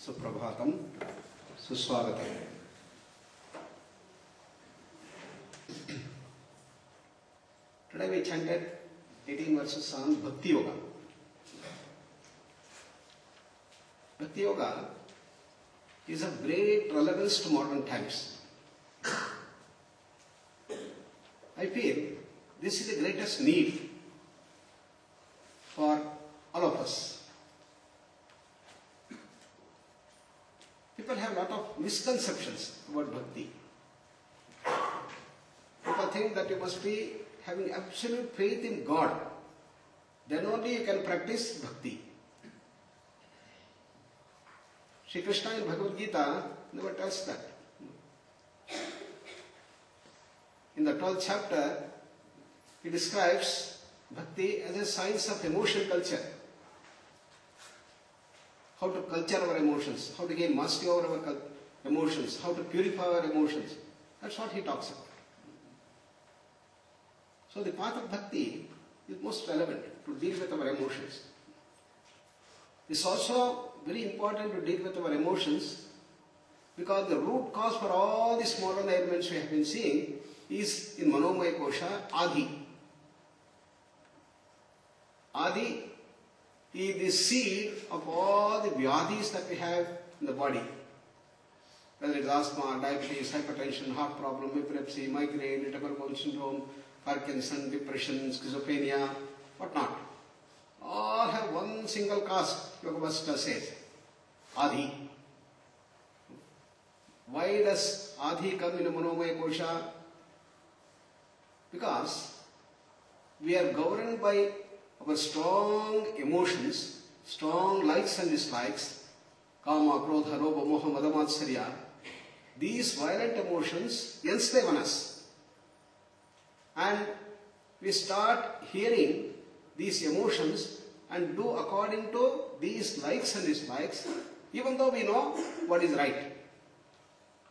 Suprabhatam, Suswagatam. Today we chanted 18 verses on Bhakti Yoga. Bhakti Yoga is of great relevance to modern times. I feel this is the greatest need for all of us. People have a lot of misconceptions about Bhakti. People think that you must be having absolute faith in God. Then only you can practice Bhakti. Sri Krishna in Bhagavad Gita never tells that. In the 12th chapter, he describes Bhakti as a science of emotional culture. How to culture our emotions, how to gain mastery over our emotions, how to purify our emotions. That's what he talks about. So the path of Bhakti is most relevant to deal with our emotions. It's also very important to deal with our emotions because the root cause for all these modern ailments we have been seeing is in Manomaya Kosha, Adi. Adi is the seed of all the vyadhis that we have in the body. Whether it's asthma, diabetes, hypertension, heart problem, epilepsy, migraine, irritable bowel syndrome, Parkinson, depression, schizophrenia, whatnot. All have one single cause, Yoga Vasishtha says, Adi. Why does Adi come in a Manomaya Kosha? Because we are governed by our strong emotions, strong likes and dislikes, Kama, Krodha, Lobha, Moha, Mada, Matsarya. These violent emotions enslave on us. And we start hearing these emotions and do according to these likes and dislikes, even though we know what is right.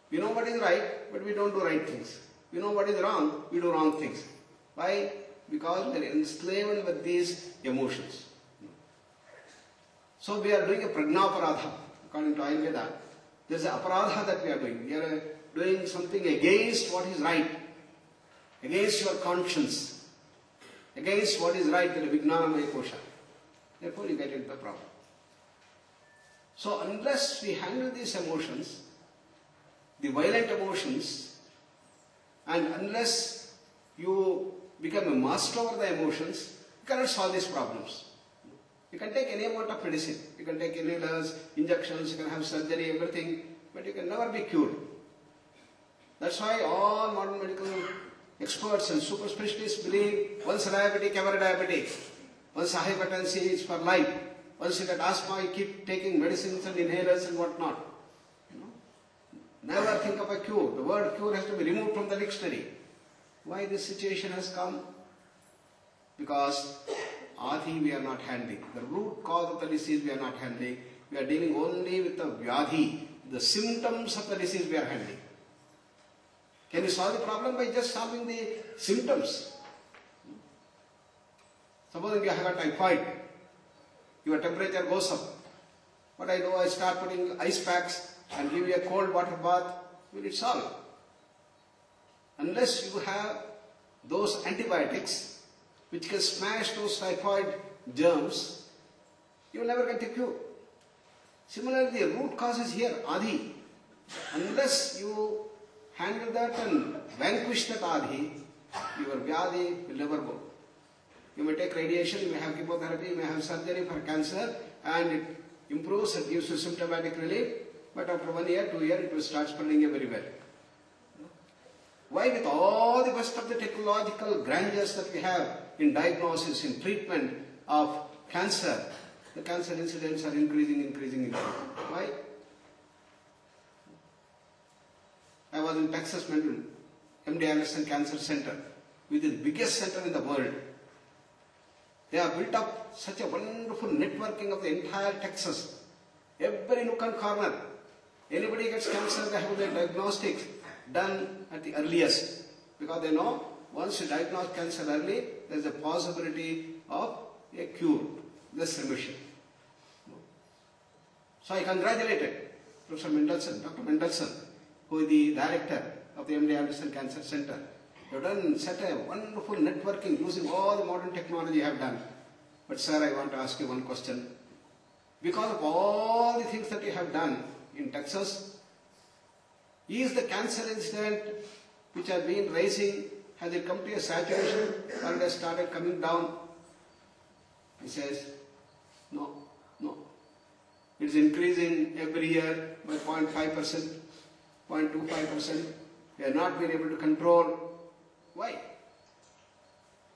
We know what is right, but we don't do right things. We know what is wrong, we do wrong things. Why? Because we are enslaved with these emotions. So we are doing a prajnaparadha, according to Ayurveda. There is an aparadha that we are doing. We are doing something against what is right, against your conscience, against what is right in the Vijnanamaya Kosha. Therefore you get into the problem. So unless we handle these emotions, the violent emotions, and unless you become a master over the emotions, you cannot solve these problems. You can take any amount of medicine, you can take inhalers, injections, you can have surgery, everything, but you can never be cured. That's why all modern medical experts and super specialists believe once diabetic, ever diabetic. Once hypertension is for life. Once you get asthma, you keep taking medicines and inhalers and whatnot. Never think of a cure. The word cure has to be removed from the dictionary. Why this situation has come? Because Adi we are not handling. The root cause of the disease we are not handling. We are dealing only with the Vyadhi. The symptoms of the disease we are handling. Can you solve the problem by just solving the symptoms? Supposing you have a typhoid, your temperature goes up. What I do, I start putting ice packs and give you a cold water bath. Will it solve? Unless you have those antibiotics which can smash those typhoid germs, you will never get a cure. Similarly, the root cause is here, Adi. Unless you handle that and vanquish that Adi, your Vyadhi will never go. You may take radiation, you may have chemotherapy, you may have surgery for cancer, and it improves and gives you symptomatic relief, but after 1 year, 2 years, it will start spreading everywhere. Why, with all the best of the technological grandeurs that we have in diagnosis, in treatment of cancer, the cancer incidents are increasing. Why? I was in Texas, MD Anderson Cancer Center, which is the biggest center in the world. They have built up such a wonderful networking of the entire Texas. Every nook and corner. Anybody gets cancer, they have their diagnostics done at the earliest. Because they know once you diagnose cancer early, there is a possibility of a cure, this remission. So I congratulated Professor Mendelsohn, Dr. Mendelsohn, who is the director of the MD Anderson Cancer Center. You have done such a wonderful networking using all the modern technology you have done. But sir, I want to ask you one question. Because of all the things that you have done in Texas, is the cancer incident which has been rising, has it come to a saturation or it has started coming down? He says, no. It is increasing every year by 0.5%, 0.25%. We have not been able to control. Why?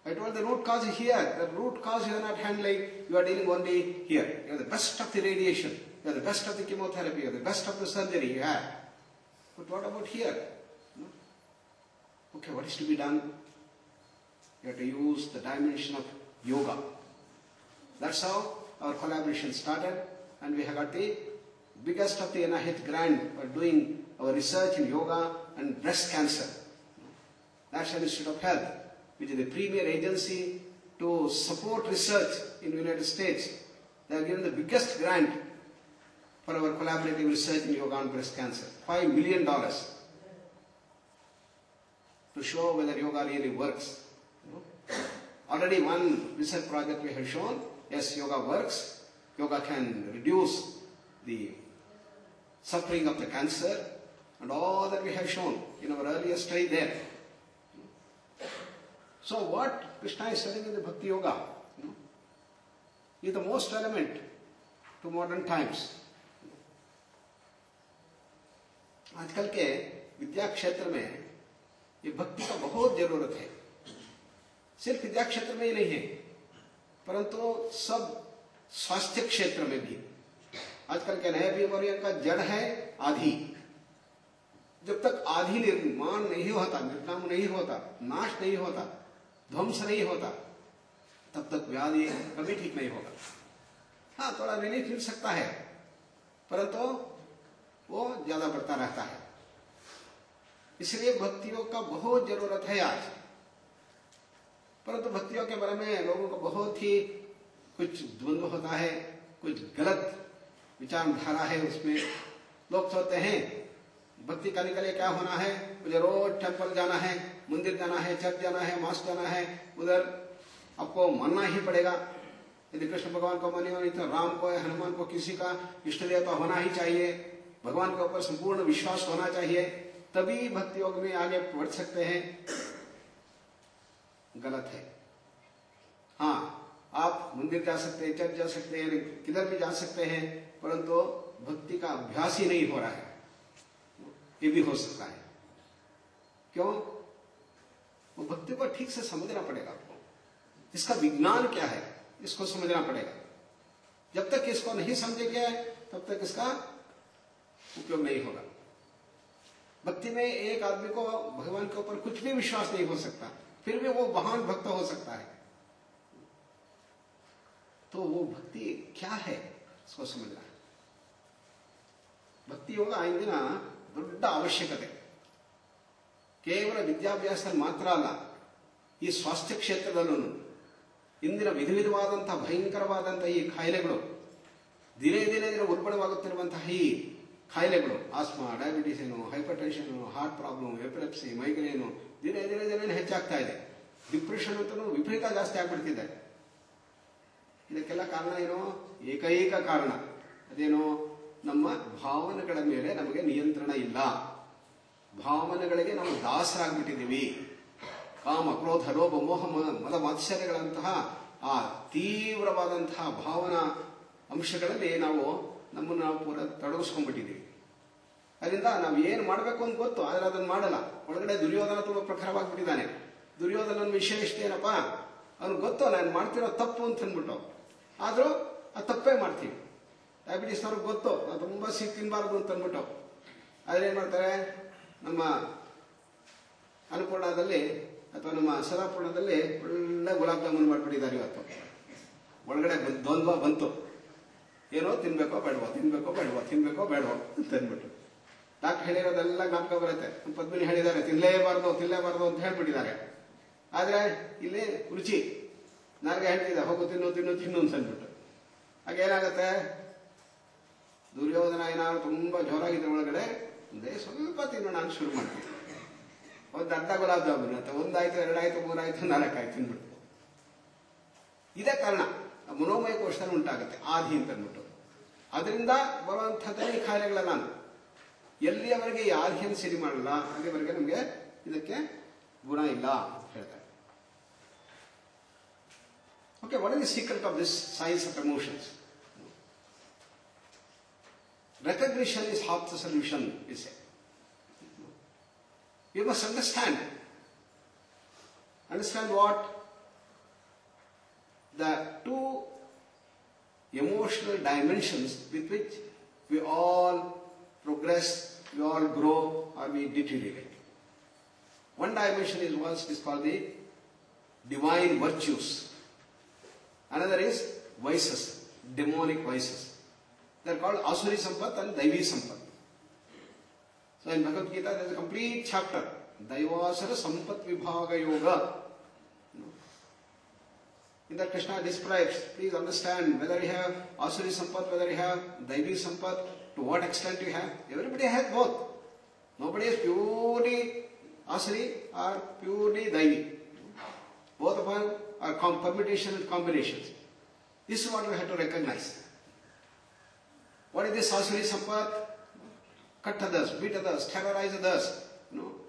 I told the root cause is here. The root cause you are not handling, you are dealing only here. You are the best of the radiation, you are the best of the chemotherapy, you are the best of the surgery you have. But what about here? No? Okay, what is to be done? You have to use the dimension of yoga. That's how our collaboration started, and we have got the biggest of the NIH grant for doing our research in yoga and breast cancer. National Institute of Health, which is the premier agency to support research in the United States. They have given the biggest grant for our collaborative research in yoga and breast cancer, $5 million, to show whether yoga really works. Already one research project we have shown, yes, yoga works. Yoga can reduce the suffering of the cancer, and all that we have shown in our earlier study there. So what Krishna is telling in the Bhakti Yoga is the most relevant to modern times. आजकल के विद्या क्षेत्र में ये भक्ति का बहुत जरूरत है. सिर्फ विद्या क्षेत्र में ही नहीं है, परंतु सब स्वास्थ्य क्षेत्र में भी. आजकल के नए बीमारियों का जड़ है आधि. जब तक आधि निर्माण नहीं होता, निर्नाम नहीं होता, नाश नहीं होता, ध्वंस नहीं होता, तब तक व्याधि कभी ठीक नहीं होगा. हाँ, थोड़ा रिलीफ मिल सकता है, परंतु वो ज्यादा बढ़ता रहता है. इसलिए भक्तियों का बहुत जरूरत है आज. परंतु भक्तियों के बारे में लोगों को बहुत ही कुछ द्वंद्व होता है, कुछ गलत विचारधारा है. उसमें लोग सोचते हैं भक्ति करने के लिए क्या होना है, मुझे रोज टेम्पल जाना है, मंदिर जाना है, चर्च जाना है, मॉस्क जाना है, उधर आपको मानना ही पड़ेगा. यदि कृष्ण भगवान को मानिए नहीं तो राम को, हनुमान को, किसी का इष्ट देवता होना ही चाहिए. भगवान के ऊपर संपूर्ण विश्वास होना चाहिए, तभी भक्ति योग में आगे बढ़ सकते हैं. गलत है. हाँ, आप मंदिर जा सकते हैं, चर्च जा सकते हैं, किधर भी जा सकते हैं, परंतु भक्ति का अभ्यास ही नहीं हो रहा है. ये भी हो सकता है. क्यों? वो भक्ति को ठीक से समझना पड़ेगा आपको. इसका विज्ञान क्या है, इसको समझना पड़ेगा. जब तक इसको नहीं समझेंगे तब तक इसका उपयोग नहीं होगा. भक्ति में एक आदमी को भगवान के ऊपर कुछ भी विश्वास नहीं हो सकता, फिर भी वो महान भक्त हो सकता है. तो वो भक्ति क्या है, इसको समझना है. ಭಕ್ತಿ ಯೋಗ ಇಂದಿನ ದೊಡ್ಡ ಅವಶ್ಯಕತೆ. ಕೇವಲ ವಿದ್ಯಾಭ್ಯಾಸದಲ್ಲಿ ಮಾತ್ರ ಅಲ್ಲ, ಈ ಸ್ವಾಸ್ಥ್ಯ ಕ್ಷೇತ್ರದಲ್ಲೂ ಇಂದಿನ ವಿಧ ವಿಧವಾದಂತಹ ಭಯಂಕರವಾದಂತಹ ಈ ಕಾಯಿಲೆಗಳು, ದಿನೇ ದಿನೇ ಉಲ್ಬಣವಾಗುತ್ತಿರುವಂತಹ ಈ ಕಾಯಿಲೆಗಳು, ಆಸ್ಮಾ, ಡಯಾಬಿಟಿಸ್ ಏನು, hypertension, heart problem, epilepsy, migraine ದಿನೇ ದಿನೇ ದಿನೇ ಹೆಚ್ಚಾಗ್ತಾ ಇದೆ. ಡಿಪ್ರೆಷನ್ ಅಂತಲೂ ವಿಪರೀತ ಜಾಸ್ತಿ ಆಗ್ಬಿಡ್ತಿದೆ. ಇದಕ್ಕೆಲ್ಲ ಕಾರಣ ಏನೋ, ಏಕೈಕ ಕಾರಣ ಅದೇನೋ, ನಮ್ಮ ಭಾವನೆಗಳ ಮೇಲೆ ನಮಗೆ ನಿಯಂತ್ರಣ ಇಲ್ಲ. ಭಾವನೆಗಳಿಗೆ ನಾವು ದಾಸರಾಗ್ಬಿಟ್ಟಿದ್ದೀವಿ. ಕಾಮ, ಕ್ರೋಧ, ಲೋಭ, ಮೋಹ, ಮದ ಮಾತ್ಸರ್ಯಗಳಂತಹ ಆ ತೀವ್ರವಾದಂತಹ ಭಾವನಾ ಅಂಶಗಳಲ್ಲಿ ನಾವು ನಮ್ಮನ್ನು ನಾವು ಪೂರ ತೊಡಗಿಸ್ಕೊಂಡ್ಬಿಟ್ಟಿದ್ದೀವಿ. ಅದರಿಂದ ನಾವು ಏನು ಮಾಡಬೇಕು ಅಂತ ಗೊತ್ತು, ಆದರೆ ಅದನ್ನು ಮಾಡಲ್ಲ. ಒಳಗಡೆ ದುರ್ಯೋಧನ ತುಂಬ ಪ್ರಖರವಾಗಿಬಿಟ್ಟಿದ್ದಾನೆ. ದುರ್ಯೋಧನನ ವಿಷಯ ಇಷ್ಟೇನಪ್ಪ, ಅವ್ನಿಗೆ ಗೊತ್ತು ನಾನು ಮಾಡ್ತಿರೋ ತಪ್ಪು ಅಂತ ಅಂದ್ಬಿಟ್ಟು, ಆದರೂ ಆ ತಪ್ಪೇ ಮಾಡ್ತೀವಿ. ಡಯಾಬಿಟಿಸ್ನವ್ರಿಗೆ ಗೊತ್ತು ನಾವು ತುಂಬ ಸಿಹಿ ತಿನ್ನಬಾರ್ದು ಅಂತ ಅಂದ್ಬಿಟ್ಟು, ಆದರೆ ಏನು ಮಾಡ್ತಾರೆ, ನಮ್ಮ ಅನ್ನಪೂರ್ಣದಲ್ಲಿ ಅಥವಾ ನಮ್ಮ ಸದಾಪೂರ್ಣದಲ್ಲಿ ಒಳ್ಳೆ ಗುಲಾಬ್ ಜಾಮೂನ್ ಮಾಡಿಬಿಟ್ಟಿದ್ದಾರೆ. ಇವತ್ತು ಒಳಗಡೆ ದ್ವಂದ್ವ ಬಂತು, ಏನೋ ತಿನ್ಬೇಕೋ ಬೇಡವೋ, ತಿನ್ಬೇಕೋ ಬೇಡವೋ, ತಿನ್ಬೇಕೋ ಬೇಡವೋ ಅಂತ ಅಂದ್ಬಿಟ್ಟು. ಡಾಕ್ಟರ್ ಹೇಳಿರೋದೆಲ್ಲ ಜ್ಞಾಪಕ ಬರುತ್ತೆ. ನಮ್ಮ ಪದ್ಮಿನಿ ಹೇಳಿದ್ದಾರೆ ತಿನ್ನಲೇಬಾರ್ದು ತಿನ್ನಲೇಬಾರ್ದು ಅಂತ ಹೇಳ್ಬಿಟ್ಟಿದ್ದಾರೆ. ಆದರೆ ಇಲ್ಲಿ ರುಚಿ ನಾಲ್ಗೆ ಹೇಳ್ತಿದ್ದೆ, ಹೋಗು ತಿನ್ನು ತಿನ್ನು ತಿನ್ನು ಅಂತ ಅಂದ್ಬಿಟ್ಟು. ಹಾಗೇನಾಗತ್ತೆ, ದಿನ ಏನಾದ್ರು ತುಂಬಾ ಜೋರಾಗಿದ್ರೆ ಒಳಗಡೆ ಒಂದೇ ಸ್ವಲ್ಪ ತಿನ್ನೋಣ ಅಂತ ಶುರು ಮಾಡ್ತೀವಿ. ಒಂದು ಅರ್ಧ ಗುಲಾಬ್ ಜಾಮೂನ್ ಅಂತ ಒಂದಾಯ್ತು, ಎರಡಾಯ್ತು, ಮೂರಾಯ್ತು, ನಾಲ್ಕಾಯ್ತು ತಿನ್ಬಿಡ್ತು. ಇದೇ ಕಾರಣ ಮನೋಮಯ ಕೋಶದಲ್ಲಿ ಉಂಟಾಗುತ್ತೆ ಆದಿ ಅಂತ ಅಂದ್ಬಿಟ್ಟು. ಅದರಿಂದ ಬರುವಂಥದ್ದೇ ಈ ಕಾರ್ಯಗಳ ನಾನು ಎಲ್ಲಿಯವರೆಗೆ ಈ ಆದಿಯನ್ನು ಸರಿ ಮಾಡಲ್ಲ ಅಲ್ಲಿವರೆಗೆ ನಮಗೆ ಇದಕ್ಕೆ ಗುಣ ಇಲ್ಲ ಅಂತ ಹೇಳ್ತಾರೆ. Okay, what is the secret of this science of emotions? Recognition is half the solution, we say. You must understand what the two emotional dimensions with which we all progress, we all grow, or we deteriorate. One dimension is what is called the divine virtues. Another is vices, demonic vices. They are called Asuri Sampat and Daivi Sampat. So in Bhagavad Gita there is a complete chapter, Daivasara Sampat Vibhaga Yoga. In that Krishna describes, please understand, whether you have Asuri Sampat, whether you have Daivi Sampat, to what extent you have. Everybody has both. Nobody is purely Asuri or purely Daivi. Both of them are permutations and combinations. This is what we have to recognize. What is this Asuri Sampat? Cut others, beat others, terrorize others,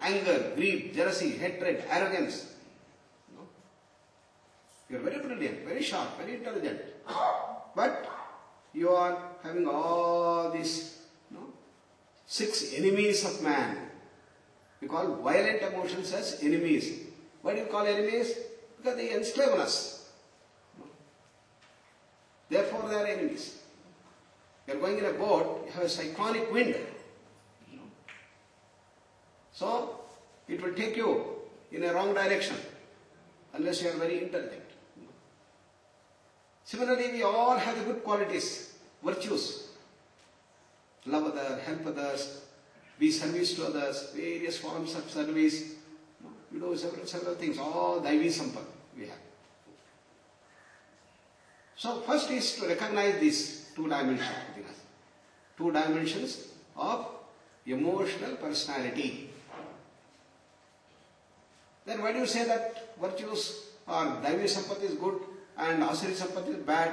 anger, greed, jealousy, hatred, arrogance. You are very brilliant, very sharp, very intelligent. But you are having all these 6 enemies of man. We call violent emotions as enemies. Why do you call enemies? Because they enslave us. Therefore they are enemies. You are going in a boat, you have a cyclonic wind. So, it will take you in a wrong direction unless you are very intelligent. Similarly, we all have the good qualities, virtues. Love others, help others, be service to others, various forms of service. We do several things, all Daivi Sampat we have. So, first is to recognize these two dimensions. 2 dimensions of emotional personality. Then why do you say that virtues or Daivi Sampat is good and Asuri Sampat is bad?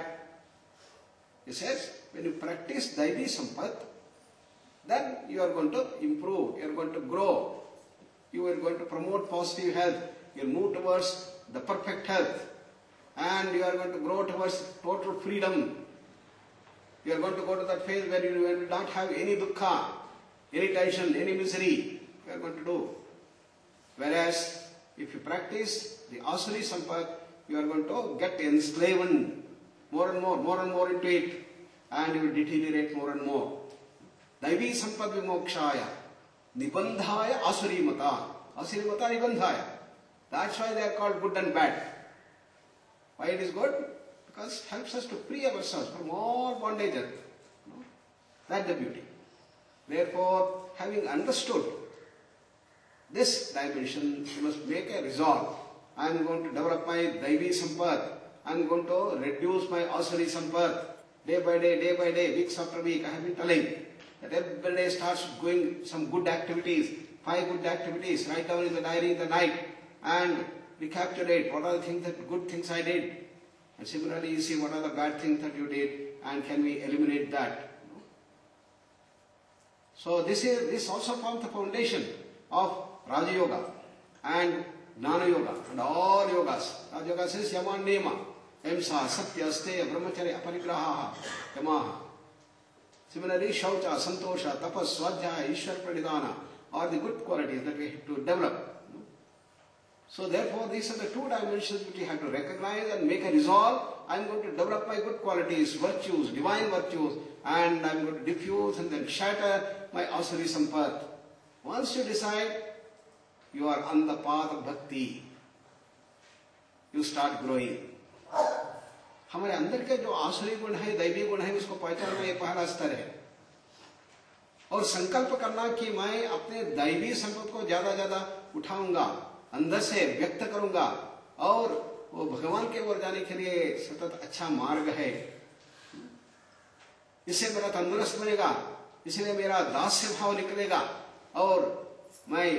He says, when you practice Daivi Sampat, then you are going to improve, you are going to grow, you are going to promote positive health, you will move towards the perfect health, and you are going to grow towards total freedom. You are going to go to that phase where you will not have any dukkha, any tension, any misery. You are going to do. Whereas, if you practice the Asuri Sampat, you are going to get enslaved more and more into it, and you will deteriorate more and more. Daivi Sampat Vimokshaya, Nibandhaya Asuri Mata. Asuri Mata Nibandhaya. That's why they are called good and bad. Why it is good? Because it helps us to free ourselves from all bondage. That's the beauty. Therefore, having understood this dimension, you must make a resolve. I am going to develop my Daivi Sampat. I am going to reduce my Asuri Sampat. Day by day, weeks after week, I have been telling that every day starts going some good activities, 5 good activities, write down in the diary in the night and recapitulate what are the things that good things I did. And similarly, you see what are the bad things that you did and can we eliminate that. So this also forms the foundation of Raja Yoga and Jnana Yoga and all yogas. Raja Yoga says Yama Nema, Emsa, Satya, Asteya, Brahmacharya, Aparigraha, Yamaha. Similarly, Shaucha, Santosha, Tapas, Svadhyaya, Ishwar Pranidhana are the good qualities that we have to develop. So therefore, these are the 2 dimensions which we have to recognize and make a resolve. I am going to develop my good qualities, virtues, divine virtues, and I am going to diffuse and then shatter my Asuri Sampat. Once you decide, you are on the path of bhakti. You start growing. हमारे अंदर के जो आसुरी गुण है, दैवी गुण है, उसको पहचानना ये पहला स्तर है. और संकल्प करना कि मैं अपने दैवी संपत्ति को ज्यादा उठाऊंगा, अंदर से व्यक्त करूंगा और वो भगवान के ओर जाने के लिए सतत अच्छा मार्ग है. इससे मेरा तंदुरुस्त बनेगा, इसलिए मेरा दास्य भाव निकलेगा और मैं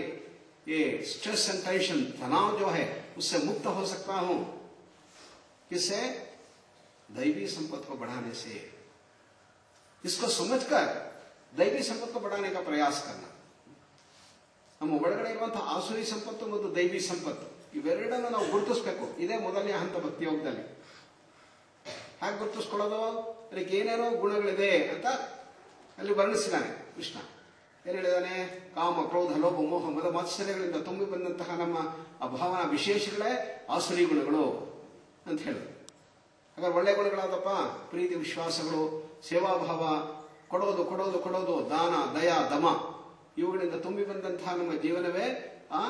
ये स्ट्रेस एंड टेंशन, तनाव जो है उससे मुक्त हो सकता हूं। किससे? दैवी संपत्ति को बढ़ाने से। इसको समझकर दैवी संपत्ति को बढ़ाने का प्रयास करना। ನಮ್ಮ ಒಳಗಡೆ ಇರುವಂತಹ ಆಸುರಿ ಸಂಪತ್ತು ಮತ್ತು ದೈವಿ ಸಂಪತ್ತು ಇವೆರಡನ್ನು ನಾವು ಗುರುತಿಸಬೇಕು. ಇದೇ ಮೊದಲನೇ ಹಂತ ಭಕ್ತಿ ಯೋಗದಲ್ಲಿ. ಹಾಗೆ ಗುರುತಿಸ್ಕೊಳ್ಳೋದು, ಅದಕ್ಕೆ ಏನೇನೋ ಗುಣಗಳಿದೆ ಅಂತ ಅಲ್ಲಿ ವರ್ಣಿಸಿದ್ದಾನೆ ಕೃಷ್ಣ. ಏನ್ ಹೇಳಿದಾನೆ? ಕಾಮ, ಕ್ರೋಧ, ಲೋಭ, ಮೋಹ, ಮದ, ಮಾತ್ಸರ್ಯಗಳಿಂದ ತುಂಬಿ ಬಂದಂತಹ ನಮ್ಮ ಆ ಭಾವನಾ ವಿಶೇಷಗಳೇ ಆಸುರಿ ಗುಣಗಳು ಅಂತ ಹೇಳಿದ್ರು. ಹಾಗಾದ್ರೆ ಒಳ್ಳೆ ಗುಣಗಳಾದಪ್ಪ ಪ್ರೀತಿ, ವಿಶ್ವಾಸಗಳು, ಸೇವಾಭಾವ, ಕೊಡೋದು ಕೊಡೋದು ಕೊಡೋದು, ದಾನ, ದಯ, ದಮ, ಇವುಗಳಿಂದ ತುಂಬಿ ಬಂದಂತಹ ನಮ್ಮ ಜೀವನವೇ ಆ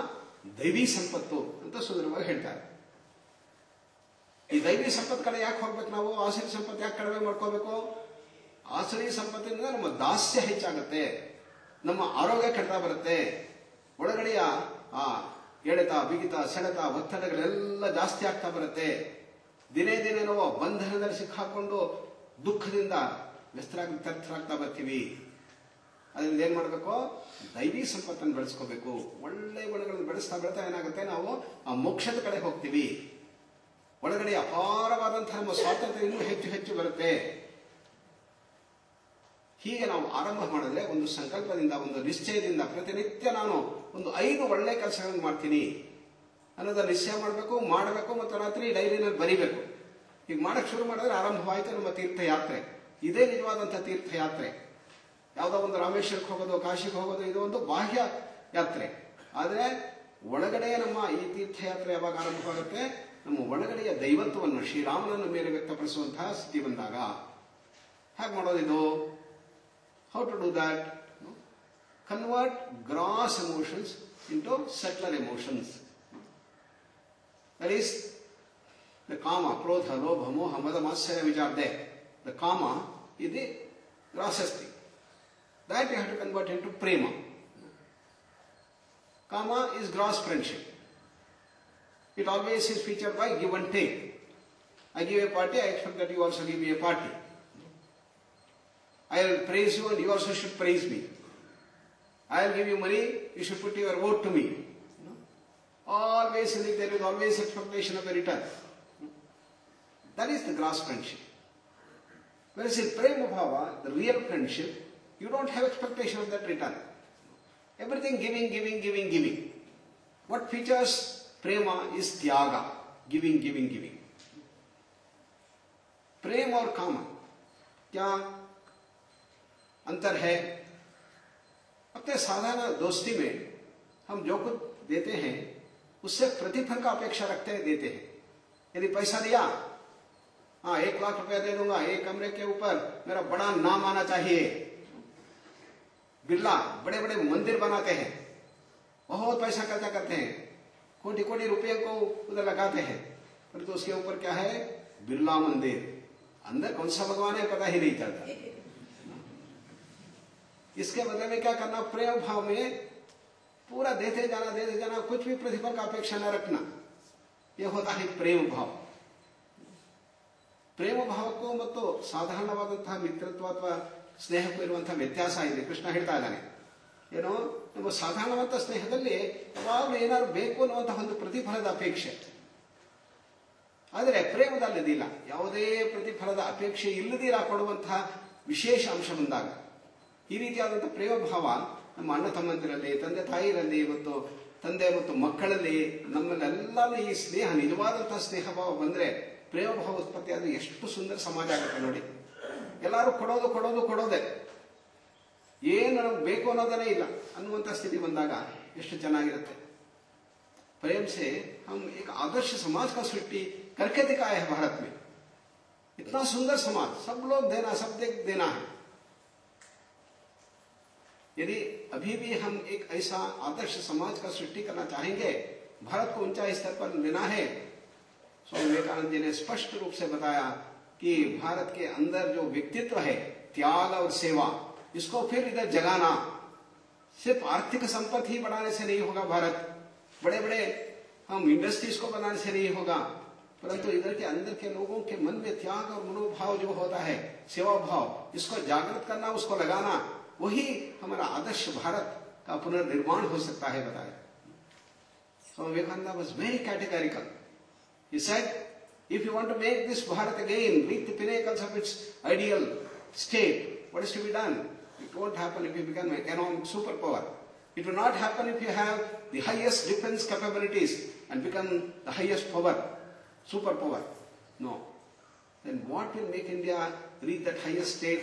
ದೈವಿ ಸಂಪತ್ತು ಅಂತ ಸುಂದರವಾಗಿ ಹೇಳ್ತಾರೆ. ಈ ದೈವಿ ಸಂಪತ್ತು ಕಡೆ ಯಾಕೆ ಹೋಗ್ಬೇಕು ನಾವು? ಆಸುರಿ ಸಂಪತ್ತು ಯಾಕೆ ಕಡಿಮೆ ಮಾಡ್ಕೋಬೇಕು? ಆಸುರಿ ಸಂಪತ್ತಿನಿಂದ ನಮ್ಮ ದಾಸ್ಯ ಹೆಚ್ಚಾಗುತ್ತೆ, ನಮ್ಮ ಆರೋಗ್ಯ ಕೆಡ್ತಾ ಬರುತ್ತೆ, ಒಳಗಡೆಯ ಆ ಎಳೆತ, ಬಿಗಿತ, ಸೆಳೆತ, ಒತ್ತಡಗಳೆಲ್ಲ ಜಾಸ್ತಿ ಆಗ್ತಾ ಬರುತ್ತೆ. ದಿನೇ ದಿನೇ ನಾವು ಬಂಧನದಲ್ಲಿ ಸಿಕ್ಕಾಕೊಂಡು ದುಃಖದಿಂದ ವ್ಯಸ್ತರಾಗ್ತಾ ಬರ್ತೀವಿ. ಅದರಿಂದ ಏನ್ ಮಾಡಬೇಕು? ದೈವಿ ಸಂಪತ್ತನ್ನು ಬೆಳೆಸ್ಕೋಬೇಕು. ಒಳ್ಳೆ ಗುಣಗಳನ್ನು ಬೆಳೆಸ್ತಾ ಬೆಳೆತಾ ಏನಾಗುತ್ತೆ? ನಾವು ಆ ಮೋಕ್ಷದ ಕಡೆ ಹೋಗ್ತೀವಿ. ಒಳಗಡೆ ಅಪಾರವಾದಂತಹ ನಮ್ಮ ಸ್ವಾತಂತ್ರ್ಯ ಇನ್ನೂ ಹೆಚ್ಚು ಹೆಚ್ಚು ಬರುತ್ತೆ. ಹೀಗೆ ನಾವು ಆರಂಭ ಮಾಡಿದ್ರೆ ಒಂದು ಸಂಕಲ್ಪದಿಂದ, ಒಂದು ನಿಶ್ಚಯದಿಂದ, ಪ್ರತಿನಿತ್ಯ ನಾನು ಒಂದು 5 ಒಳ್ಳೆ ಕೆಲಸಗಳನ್ನು ಮಾಡ್ತೀನಿ ಅನ್ನೋದನ್ನ ನಿಶ್ಚಯ ಮಾಡಬೇಕು ಮತ್ತು ರಾತ್ರಿ ಡೈರಿನಲ್ಲಿ ಬರಿಬೇಕು. ಈಗ ಮಾಡಕ್ ಶುರು ಮಾಡಿದ್ರೆ ಆರಂಭವಾಯಿತು ನಮ್ಮ ತೀರ್ಥಯಾತ್ರೆ. ಇದೇ ನಿಜವಾದಂತಹ ತೀರ್ಥಯಾತ್ರೆ. ಯಾವುದೋ ಒಂದು ರಾಮೇಶ್ವರಕ್ಕೆ ಹೋಗೋದು, ಕಾಶಿಗೆ ಹೋಗೋದು, ಇದು ಒಂದು ಬಾಹ್ಯ ಯಾತ್ರೆ. ಆದರೆ ಒಳಗಡೆ ನಮ್ಮ ಈ ತೀರ್ಥಯಾತ್ರೆ ಯಾವಾಗ ಆರಂಭವಾಗುತ್ತೆ? ನಮ್ಮ ಒಳಗಡೆಯ ದೈವತ್ವವನ್ನು, ಶ್ರೀರಾಮನನ್ನು ಮೇಲೆ ವ್ಯಕ್ತಪಡಿಸುವಂತಹ ಸ್ಥಿತಿ ಬಂದಾಗ. ಹೇಗೆ ಮಾಡೋದಿದು? How to do that? Convert gross emotions into subtler emotions. That is the kama, krodha, ಲೋಭ, ಮೋಹ, ಮದ, ಮಾತ್ಸರ್ಯ, which are there. The kama is the grossest thing. That you have to convert into prema. Kama is gross friendship. It always is featured by give and take. I give a party, I expect that you also give me a party. I will praise you and you also should praise me. I will give you money, you should put your vote to me. Always there is always expectation of a return. That is the gross friendship. Whereas in Prema Bhava, the real friendship, you don't have expectation of that return. Everything giving, giving, giving, giving. What features Prema is Tyaga, giving, giving, giving. Prema और Kama, क्या अंतर है? अपने साधारण दोस्ती में हम जो कुछ देते हैं उससे प्रतिफल का अपेक्षा रखते हैं, देते हैं. यदि पैसा दिया, हाँ 1 लाख रुपया दे दूंगा, एक कमरे के ऊपर मेरा बड़ा नाम आना चाहिए. बिरला बड़े बड़े मंदिर बनाते हैं, बहुत पैसा खर्चा करते हैं, कोटि कोटि रुपये को उधर लगाते हैं, परंतु उसके ऊपर क्या है? बिरला मंदिर. अंदर कौन सा भगवान है पता ही नहीं चलता. इसके बदले में क्या करना? प्रेम भाव में पूरा देते जाना, कुछ भी प्रतिफल का अपेक्षा न रखना. यह होता है प्रेम भाव. ಪ್ರೇಮ ಭಾವಕ್ಕೂ ಮತ್ತು ಸಾಧಾರಣವಾದಂತಹ ಮಿತ್ರತ್ವ ಅಥವಾ ಸ್ನೇಹಕ್ಕೂ ಇರುವಂತಹ ವ್ಯತ್ಯಾಸ ಇದೆ. ಕೃಷ್ಣ ಹೇಳ್ತಾ ಇದ್ದಾನೆ, ಏನೋ ನಮ್ಮ ಸಾಧಾರಣವಾದ ಸ್ನೇಹದಲ್ಲಿ ಯಾವಾಗಲೂ ಏನಾದ್ರು ಬೇಕು ಅನ್ನುವಂತಹ ಒಂದು ಪ್ರತಿಫಲದ ಅಪೇಕ್ಷೆ. ಆದರೆ ಪ್ರೇಮದಲ್ಲಿ ಅದಿಲ್ಲ. ಯಾವುದೇ ಪ್ರತಿಫಲದ ಅಪೇಕ್ಷೆ ಇಲ್ಲದಿರ ಕೊಡುವಂತಹ ವಿಶೇಷ ಅಂಶ ಬಂದಾಗ ಈ ರೀತಿಯಾದಂತಹ ಪ್ರೇಮ ಭಾವ ನಮ್ಮ ಅಣ್ಣ ತಮ್ಮಂದಿರಲ್ಲಿ, ತಂದೆ ತಾಯಿರಲ್ಲಿ ಮತ್ತು ತಂದೆ ಮತ್ತು ಮಕ್ಕಳಲ್ಲಿ, ನಮ್ಮಲ್ಲೆಲ್ಲ ಈ ಸ್ನೇಹ, ನಿಜವಾದಂತಹ ಸ್ನೇಹ ಭಾವ ಬಂದ್ರೆ, ಪ್ರೇಮ ಭಾವ ಉತ್ಪತ್ತಿ ಆದ್ರೆ ಎಷ್ಟು ಸುಂದರ ಸಮಾಜ ಆಗುತ್ತೆ ನೋಡಿ. ಎಲ್ಲರೂ ಕೊಡೋದು ಕೊಡೋದು ಕೊಡೋದೆ, ಏನು ನಮ್ಗೆ ಬೇಕು ಅನ್ನೋದನ್ನೇ ಇಲ್ಲ ಅನ್ನುವಂಥ ಸ್ಥಿತಿ ಬಂದಾಗ ಎಷ್ಟು ಚೆನ್ನಾಗಿರುತ್ತೆ. प्रेम से हम एक आदर्श समाज का सृष्टि करके दिखाए हैं भारत में. इतना सुंदर समाज, सब लोग देना, सब देना है. यदि अभी भी हम एक ऐसा आदर्श समाज का सृष्टि करना चाहेंगे, भारत को ऊंचाई स्तर पर लेना है, स्वामी विवेकानंद जी ने स्पष्ट रूप से बताया कि भारत के अंदर जो व्यक्तित्व है, त्याग और सेवा, इसको फिर इधर जगाना. सिर्फ आर्थिक संपत्ति ही बढ़ाने से नहीं होगा. भारत बड़े बड़े हम इंडस्ट्रीज को बनाने से नहीं होगा. परंतु इधर के अंदर के लोगों के मन में त्याग और मनोभाव जो होता है, सेवा भाव, इसको जागृत करना, उसको लगाना, वही हमारा आदर्श भारत का पुनर्निर्माण हो सकता है, बताया। So Vivekananda was very categorical. He said, if you want to make this Bharat again reach the pinnacles of its ideal state, what is to be done? It won't happen if you become an economic superpower. It will not happen if you have the highest defense capabilities and become the highest power, superpower. No. Then what will make India reach that highest state?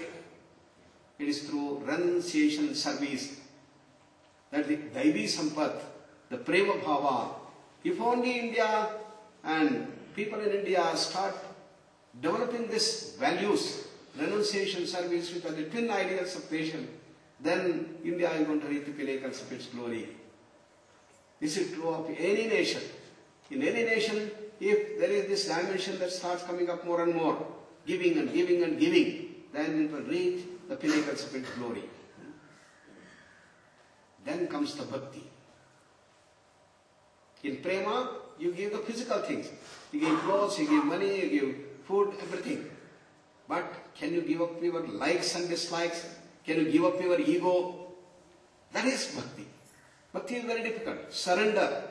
It is through renunciation service. That the Daivi Sampath, the Prema Bhava. If only India and people in India start developing these values, renunciation, service, which are the twin ideals of nation, then India is going to reach the pinnacles of its glory. This is true of any nation. In any nation, if there is this dimension that starts coming up more and more, giving and giving and giving, then it will reach the pinnacles of its glory. Then comes the bhakti. In prema, you give the physical things. You give clothes, you give money, you give food, everything. But can you give up your likes and dislikes? Can you give up your ego? That is bhakti. Bhakti is very difficult. Surrender.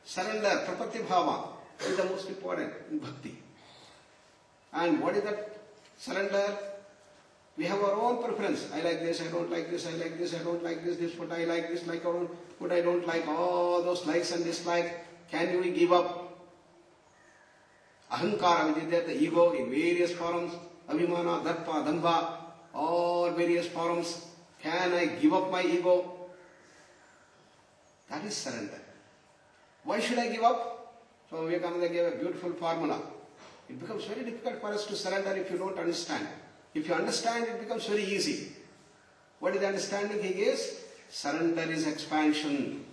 Surrender, prapatti bhava is the most important in bhakti. And what is that surrender? We have our own preference. I like this, I don't like this, I like this, I don't like this, this what I like, this like what I don't like, all those likes and dislikes. Can we give up? Ahankara, which is there, the ego in various forms, abhimana, darpa, dambha, all various forms. Can I give up my ego? That is surrender. Why should I give up? So Vivekananda gave a beautiful formula. It becomes very difficult for us to surrender if you don't understand. If you understand, it becomes very easy. What is the understanding he gives? Surrender is expansion.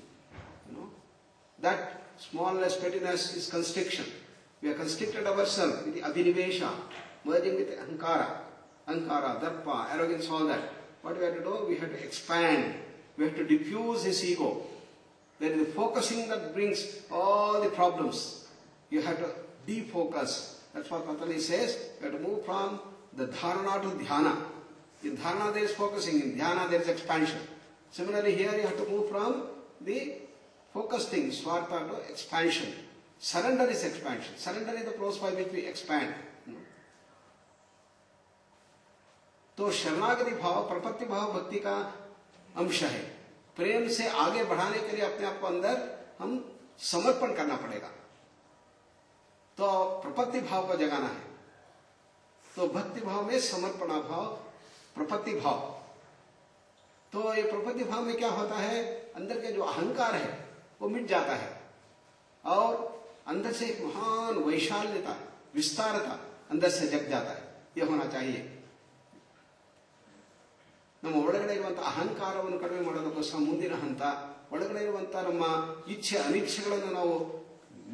That smallness, pettiness is constriction. We have constricted ourselves with the abhinivesha, merging with ahankara, darpa, arrogance, all that. What we have to do? We have to expand. We have to diffuse his ego. There is the focusing that brings all the problems. You have to defocus. That's what Patanjali says. You have to move from the dharana to dhyana. In dharana there is focusing, in dhyana there is expansion. Similarly here you have to move from the focused thing, swartha, to expansion. Surrender is expansion. Surrender is the process by which we expand. तो शरणागति भाव, प्रपत्ति भाव भक्ति का अंश है. प्रेम से आगे बढ़ाने के लिए अपने आप को अंदर हम समर्पण करना पड़ेगा. तो प्रपत्ति भाव को जगाना है. तो भक्ति भाव में समर्पणा भाव, प्रपत्ति भाव. तो ये प्रपत्ति भाव में क्या होता है? अंदर के जो अहंकार है वो मिट जाता है और अंदर से एक महान वैशाल्यता, विस्तारता अंदर से जग जाता है. ये होना चाहिए. ನಮ್ಮ ಒಳಗಡೆ ಇರುವಂತಹ ಅಹಂಕಾರವನ್ನು ಕಡಿಮೆ ಮಾಡೋದಕ್ಕೋಸ್ಕರ ಮುಂದಿನ ಹಂತ, ಒಳಗಡೆ ಇರುವಂತಹ ನಮ್ಮ ಇಚ್ಛೆ ಅನಿಚ್ಛೆಗಳನ್ನು ನಾವು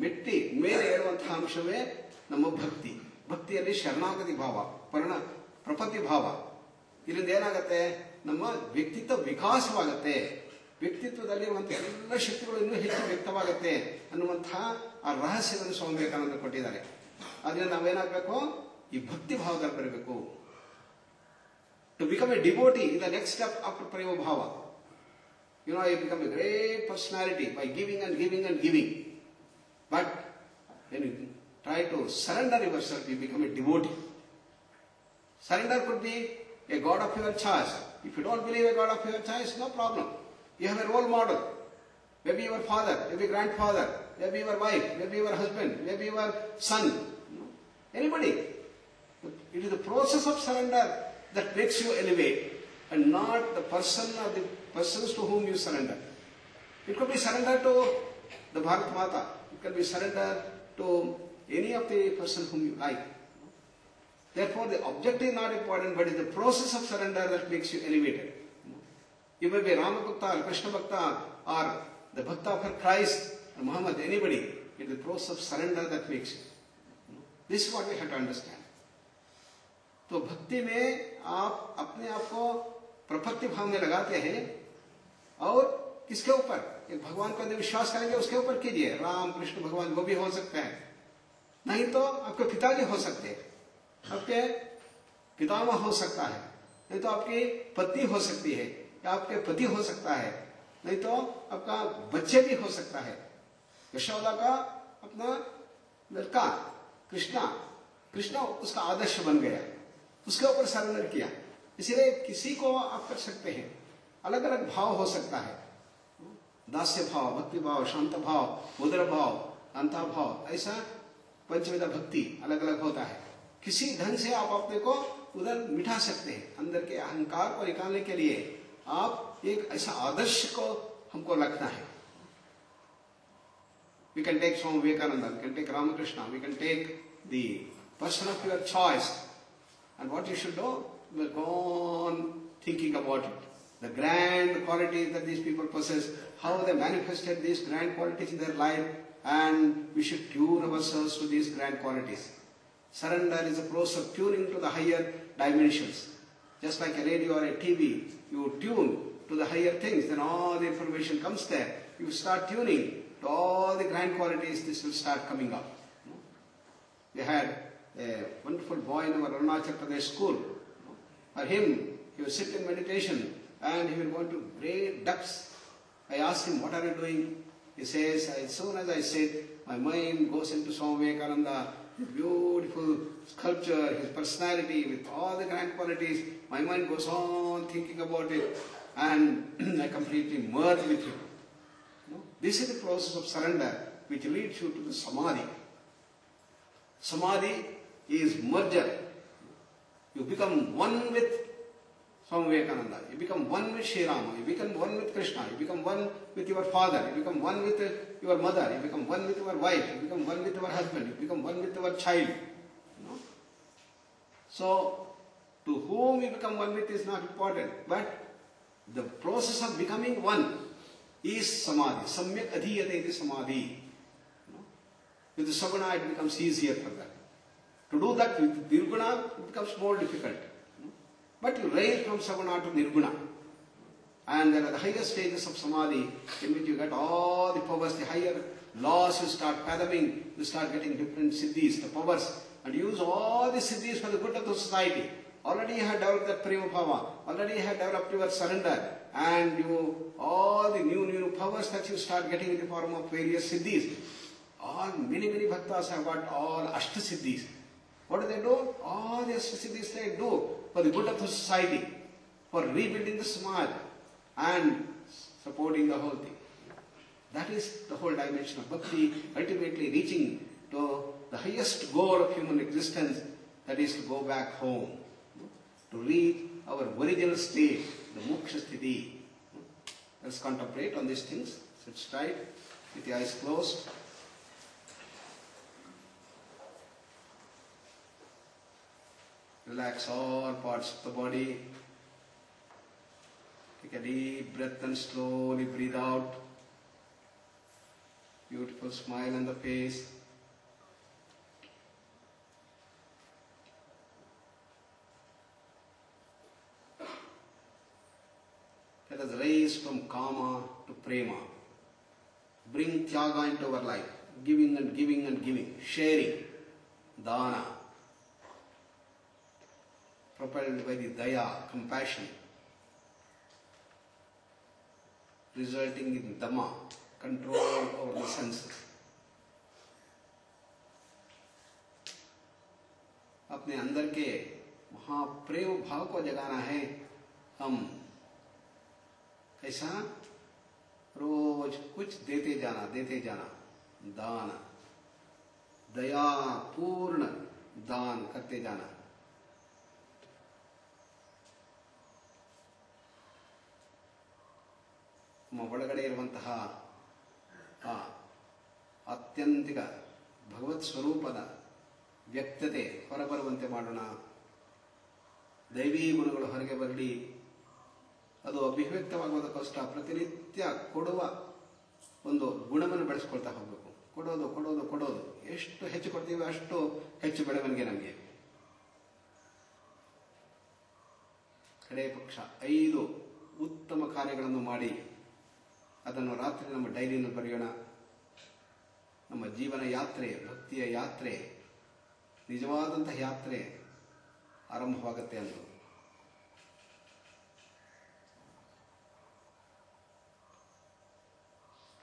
ಮೆಟ್ಟಿ ಮೇಲೆ ಏಳುವಂತಹ ಅಂಶವೇ ನಮ್ಮ ಭಕ್ತಿ. ಭಕ್ತಿಯಲ್ಲಿ ಶರಣಾಗತಿ ಭಾವ, ಪ್ರಪತ್ತಿ ಭಾವ. ಇದರಿಂದ ಏನಾಗುತ್ತೆ? ನಮ್ಮ ವ್ಯಕ್ತಿತ್ವ ವಿಕಾಸವಾಗುತ್ತೆ. ವ್ಯಕ್ತಿತ್ವದಲ್ಲಿರುವಂತಹ ಎಲ್ಲ ಶಕ್ತಿಗಳು ಇನ್ನೂ ಹೆಚ್ಚು ವ್ಯಕ್ತವಾಗುತ್ತೆ ಅನ್ನುವಂತಹ ಆ ರಹಸ್ಯವನ್ನು ಸ್ವಾಮಿ ವಿವೇಕಾನಂದ ಕೊಟ್ಟಿದ್ದಾರೆ. ಅದರಿಂದ ನಾವೇನಾಗಬೇಕು? ಈ ಭಕ್ತಿ ಭಾವದಲ್ಲಿ ಬರಬೇಕು. To become a devotee is the next step after Prema Bhava. You become a great personality by giving and giving and giving. But when you try to surrender yourself, you become a devotee. Surrender could be a God of your choice. If you don't believe a God of your choice, no problem. You have a role model. Maybe your father, maybe grandfather, maybe your wife, maybe your husband, maybe your son. Anybody. It is the process of surrender that makes you elevate, and not the person or the persons to whom you surrender. It could be surrender to the Bharat Mata. It can be surrender to any of the person whom you like. Therefore, the object is not important, but it is the process of surrender that makes you elevated. You may be Rama Bhakta or Krishna Bhakta or the Bhakta for Christ or Muhammad, anybody. It is the process of surrender that makes you. This is what we have to understand. तो भक्ति में आप अपने आप को प्रपत्ति भाव में लगाते हैं और किसके ऊपर? एक भगवान को विश्वास करेंगे उसके ऊपर कीजिए. राम कृष्ण भगवान वो भी हो सकते हैं. नहीं तो आपके पिताजी हो सकते हैं, आपके पितामह हो सकता है, नहीं तो आपकी पत्नी हो सकती है, या आपके पति हो सकता है, नहीं तो आपका बच्चे भी हो सकता है। यशोदा का अपना लड़का कृष्णा उसका आदर्श बन गया, उसके ऊपर सरेंडर किया। इसलिए किसी को आप कर सकते हैं, अलग अलग भाव हो सकता है, दास्य भाव, भक्ति भाव, शांत भाव, उदर भाव, अंता भाव, ऐसा पंचविध भक्ति अलग अलग होता है। किसी ढंग से आप अपने को उधर मिटा सकते हैं। अंदर के अहंकार को निकालने के लिए आप एक ऐसा आदर्श को हमको रखना है। We can take Swami Vivekananda, we can take Ramakrishna, we can take the person of your choice. And what you should do, you will go on thinking about it. The grand qualities that these people possess, how they manifested these grand qualities in their life, and we should tune ourselves to these grand qualities. Surrender is a process of tuning to the higher dimensions. Just like a radio or a TV, you tune to the higher things, then all the information comes there. You start tuning to all the grand qualities, this will start coming up. We had a wonderful boy in our Arunachal Pradesh school. For him, he would sit in meditation and he would go to great depths. I asked him, what are you doing? He says, as soon as I sit, my mind goes into Swami Vivekananda, his beautiful sculpture, his personality, with all the grand qualities. My mind goes on thinking about it, and I completely merge with him. This is the process of surrender which leads you to the samadhi. Samadhi is merger. You become one with Swami Vivekananda. You become one with Sri Rama. You become one with Krishna. You become one with your father. You become one with your mother. You become one with your wife. You become one with your husband. You become one with your child. So, to whom you become one with is not important. But the process of becoming one is samadhi. Samyak adhiyate is samadhi. With the saguna it becomes easier for that. To do that with nirguna it becomes more difficult. But you rise from saguna to nirguna. And there are the higher stages of samadhi in which you get all the powers, the higher laws you start fathoming, you start getting different siddhis, the powers, and use all the siddhis for the good of the society. Already you have developed that prema bhava, already you have developed your surrender, and you, all the new powers that you start getting in the form of various siddhis. All, many bhaktas have got all ashta siddhis. What do? All the ashta siddhis they do for the good of the society, for rebuilding the samaj and supporting the whole thing. That is the whole dimension of bhakti, ultimately reaching to the highest goal of human existence, that is to go back home, to reach our original state, the moksha sthiti. Let's contemplate on these things. Sit straight with the eyes closed. Relax all parts of the body. Take a deep breath and slowly breathe out. Beautiful smile on the face. Let us rise from kama to prema. Bring tyaga into our life. Giving and giving and giving. Sharing. Dana. Propelled by the daya, compassion. Resulting in dhamma, control over the senses. अपने अंदर के महाप्रेम भाव को जगाना है। हम कैसा रोज कुछ देते जाना, दान, दया पूर्ण दान करते जाना। ನಮ್ಮ ಒಳಗಡೆ ಇರುವಂತಹ ಆ ಆತ್ಯಂತಿಕ ಭಗವತ್ ಸ್ವರೂಪದ ವ್ಯಕ್ತತೆ ಹೊರಬರುವಂತೆ ಮಾಡೋಣ. ದೈವೀ ಗುಣಗಳು ಹೊರಗೆ ಬರಲಿ. ಅದು ಅಭಿವ್ಯಕ್ತವಾಗುವುದಕ್ಕೋಸ್ಕರ ಪ್ರತಿನಿತ್ಯ ಕೊಡುವ ಒಂದು ಗುಣವನ್ನು ಬೆಳೆಸ್ಕೊಳ್ತಾ ಹೋಗಬೇಕು. ಕೊಡೋದು ಎಷ್ಟು ಹೆಚ್ಚು ಕೊಡ್ತೀವಿ ಅಷ್ಟು ಹೆಚ್ಚು ಬೆಳವಣಿಗೆ ನಮಗೆ. ಕಡೆ ಪಕ್ಷ 5 ಉತ್ತಮ ಕಾರ್ಯಗಳನ್ನು ಮಾಡಿ ಅದನ್ನು ರಾತ್ರಿ ನಮ್ಮ ಡೈರಿಯನ್ನು ಬರೆಯೋಣ. ನಮ್ಮ ಜೀವನ ಯಾತ್ರೆ, ಭಕ್ತಿಯ ಯಾತ್ರೆ, ನಿಜವಾದಂತಹ ಯಾತ್ರೆ ಆರಂಭವಾಗುತ್ತೆ ಅಂದರು.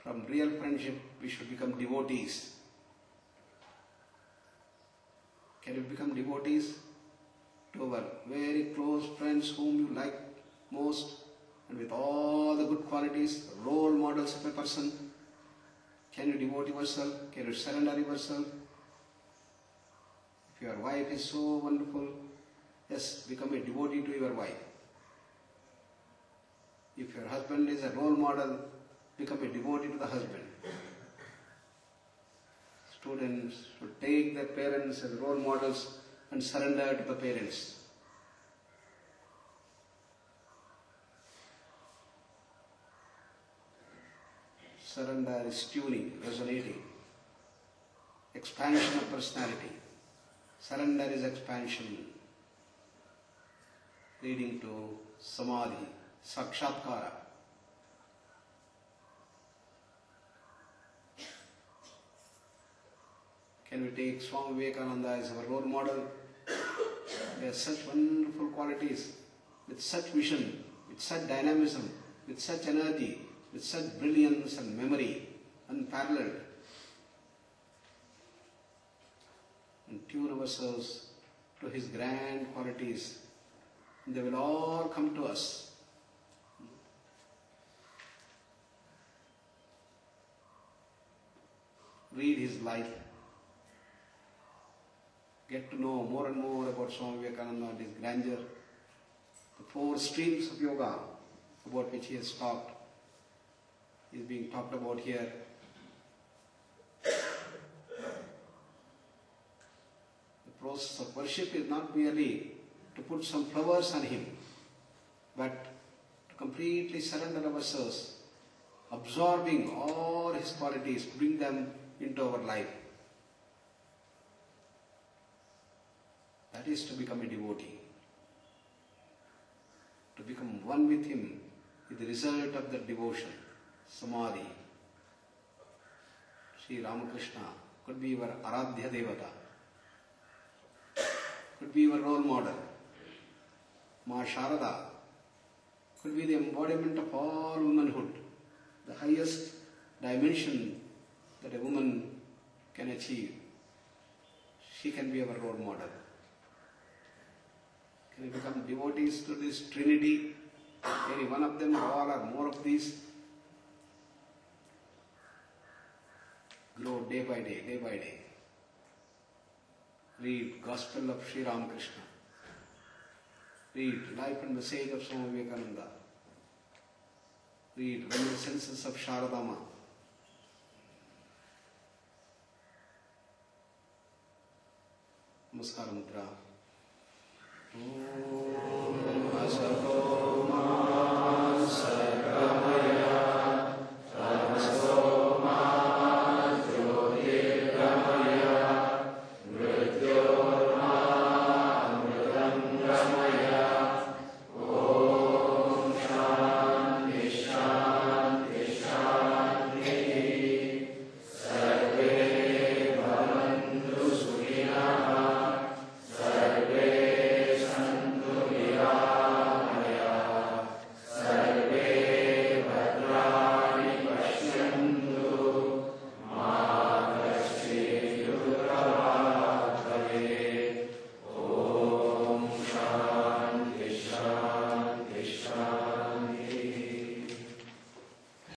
From real friendship, we should become devotees. Can you become devotees to our very close friends whom you like most and with all the good qualities, role models of a person? Can you devote yourself? Can you surrender yourself? If your wife is so wonderful, yes, become a devotee to your wife. If your husband is a role model, become a devotee to the husband. Students should take their parents as role models and surrender to the parents. Surrender is tuning, resonating. Expansion of personality. Surrender is expansion, leading to samadhi, sakshatkara. Can we take Swami Vivekananda as our role model? He has such wonderful qualities, with such vision, with such dynamism, with such energy, with such brilliance and memory, unparalleled. And tune ourselves to his grand qualities. They will all come to us. Read his life. Get to know more and more about Swami Vivekananda and his grandeur. The 4 streams of yoga about which he has talked is being talked about here. The process of worship is not merely to put some flowers on him, but to completely surrender ourselves, absorbing all his qualities, bring them into our life. That is to become a devotee. To become one with him is the result of that devotion, samadhi. Sri Ramakrishna could be your Aradhya Devata, could be your role model. Ma Sharada could be the embodiment of all womanhood, the highest dimension that a woman can achieve. She can be our role model. Can we become devotees to this Trinity? Any one of them, or all, or more of these? Grow day by day, day by day. Read Gospel of Sri Ramakrishna. Read Life and Message of Swami Vivekananda. Read Reminiscences of Sharadama. Namaskara Mudra.